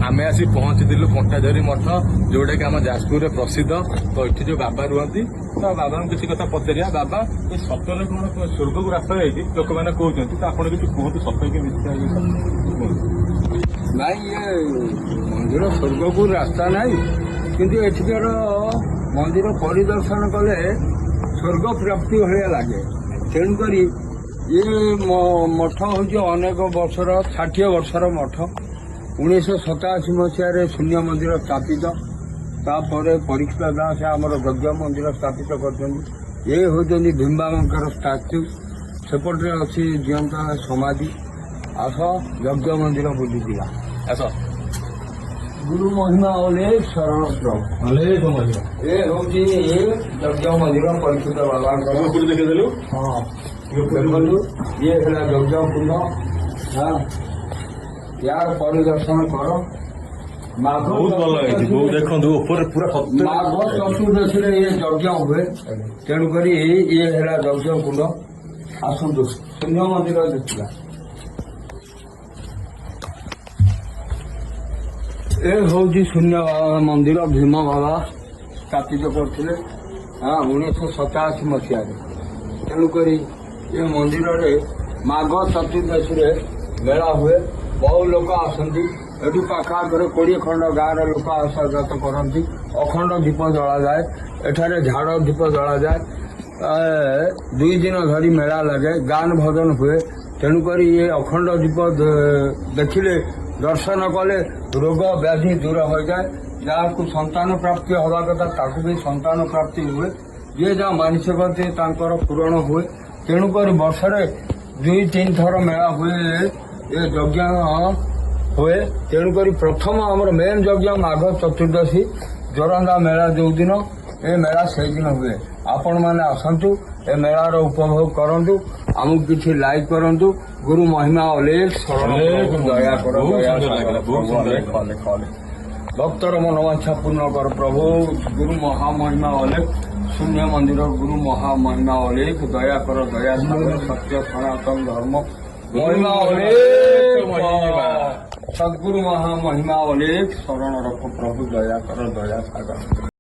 आमे आसी पहुंचीलु कंटाझरी मठ जोटा कि आम जाजपुर प्रसिद्ध। तो ये जो बाबा रुहति तो बाबा किसी कथा पचारिया बाबा ये सतरे कौन स्वर्ग को रास्ता जाइए लोक मैंने कहते तो आप किसी कहतु सत कि नाई ये मंदिर स्वर्ग को रास्ता नाई किंतु एठिकार मंदिर परिदर्शन कले स्वर्ग प्राप्ति भाया लगे। तेणुक ये मठ हूँ अनेक वर्षर 60 वर्षर मठ 1987 मसीह शून्य मंदिर स्थापित तापर परीक्षा दास आमर यज्ञ मंदिर स्थापित कर ये हूँ भीमबाबांकर स्टाच्यू सेपटे अच्छी जीवंत समाधि आस यज्ञ मंदिर बुझी दिला आस गुरु महिमा अलेख शरण प्रभु अलेख महिमा ये हूँ यज्ञ मंदिर परीक्षित बाबा देखीदेलु हाँ देखु ये है यज्ञ कुंड हाँ यार परिदर्शन कर बहुत भल देखो पूरा माघ चतुर्दशी ये यज्ञ हुए तेणुक ये है यज्ञ कुंड आसतु शून्य मंदिर देखा ए हूँ शून्य मंदिर भीम बाबा स्थापित करते 1987 मसीह तेणुक ये मंदिर माघ चतुर्दशी मेला हुए बहुत लोग आसती एटू पाखापर 20 खंड गाँव लोक आसाजात करती अखंड दीप जला जाए एठारे झाड़ दीप जला जाए 2 दिन धरी मेला लगे गान भजन हुए तेणुक ये अखंड दीप देखिले दर्शन कले रोग व्याधि दूर हो जाए जहाँ संतान प्राप्ति हवा कथा ताकू भी संतान प्राप्ति हुए जी जहाँ मानसिक पूरण हुए तेणुक वर्षे 2-3 थर मेला हुए ये यज्ञ हुए तेणुक प्रथम आमर मेन यज्ञ माघ चतुर्दशी जोरंदा मेला जो दिन ये मेला से दिन हुए आपण मैंने आसतु ए मेलार उपभोग करंतु आमको किसी लाइक करंतु गुरु महिमा अलेख दया कर भक्तर मनोवांछा पूर्ण कर प्रभु गुरु महामहिमा अलेख शून्य मंदिर गुरु महामहिमा अलेख दया कर सत्य सनातन धर्म महिमा अलेख सद्गुरु महामहिमा अलेख शरण रख प्रभु दया कर दया सागर।